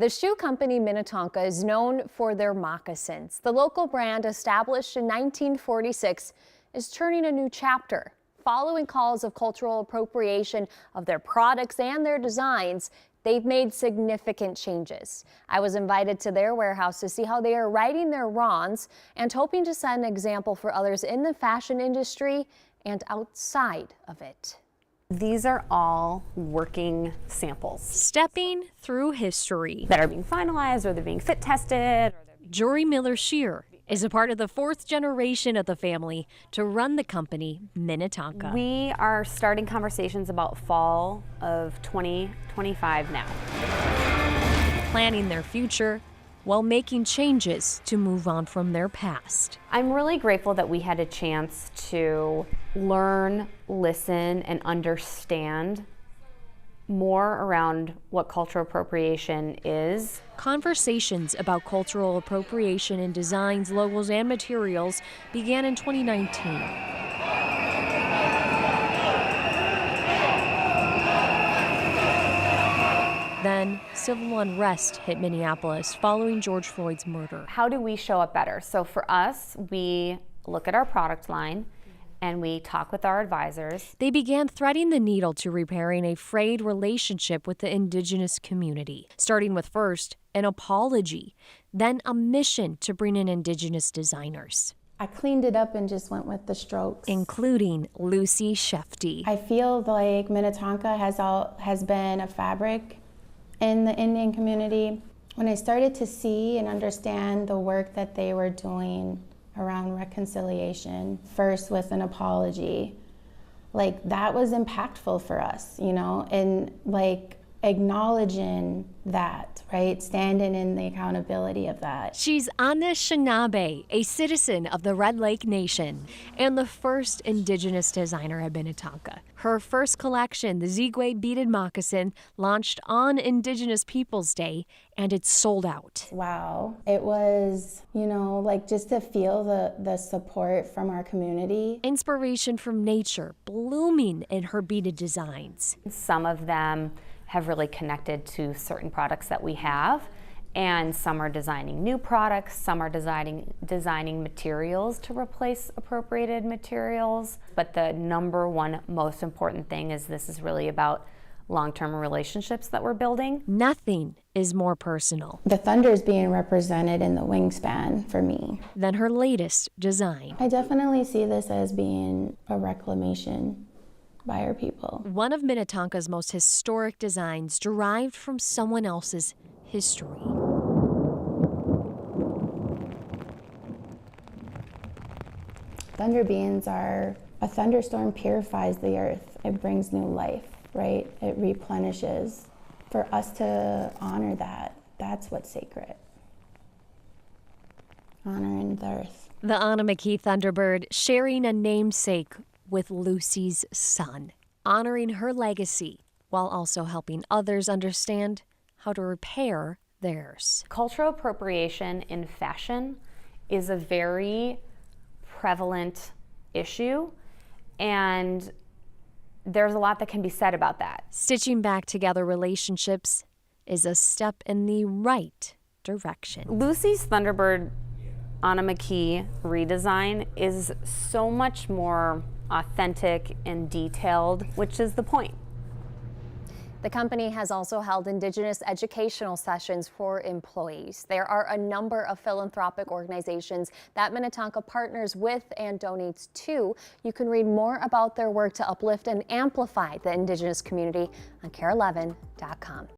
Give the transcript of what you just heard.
The shoe company Minnetonka is known for their moccasins. The local brand, established in 1946, is turning a new chapter. Following calls of cultural appropriation of their products and their designs, they've made significant changes. I was invited to their warehouse to see how they are righting their wrongs and hoping to set an example for others in the fashion industry and outside of it. These are all working samples Stepping through history. that are being finalized, or they're being fit tested. Jory Miller-Scheer is a part of the fourth generation of the family to run the company Minnetonka. We are starting conversations about fall of 2025 now. Planning their future while making changes to move on from their past. I'm really grateful that we had a chance to learn, listen, and understand more around what cultural appropriation is. Conversations about cultural appropriation in designs, logos, and materials began in 2019. Then, civil unrest hit Minneapolis following George Floyd's murder. How do we show up better? So for us, we look at our product line and we talk with our advisors. They began threading the needle to repairing a frayed relationship with the Indigenous community, starting with first an apology, then a mission to bring in Indigenous designers, I cleaned it up and just went with the strokes. including Lucy Shefty. I feel like Minnetonka has been a fabric in the Indian community. When I started to see and understand the work that they were doing around reconciliation, first with an apology, like that was impactful for us, you know, and like acknowledging that, right? Standing in the accountability of that. She's Anishinaabe, a citizen of the Red Lake Nation, and the first Indigenous designer at Minnetonka. Her first collection, the Zigwe Beaded Moccasin, launched on Indigenous Peoples Day, and it's sold out. Wow. It was, you know, like just to feel the support from our community. Inspiration from nature blooming in her beaded designs. Some of them have really connected to certain products that we have, and some are designing new products, some are designing materials to replace appropriated materials. But the number one most important thing is this is really about long-term relationships that we're building. Nothing is more personal The thunder is being represented in the wingspan for me. than her latest design. I definitely see this as being a reclamation by our people. One of Minnetonka's most historic designs derived from someone else's history. Thunder beings are, a thunderstorm purifies the earth. It brings new life, right? It replenishes. For us to honor that, that's what's sacred. Honoring the earth. The Anamaki Thunderbird sharing a namesake with Lucy's son, honoring her legacy while also helping others understand how to repair theirs. Cultural appropriation in fashion is a very prevalent issue, and there's a lot that can be said about that. Stitching back together relationships is a step in the right direction. Lucy's Thunderbird Anamaki redesign is so much more authentic and detailed, which is the point. The company has also held Indigenous educational sessions for employees. There are a number of philanthropic organizations that Minnetonka partners with and donates to. You can read more about their work to uplift and amplify the Indigenous community on KARE11.com.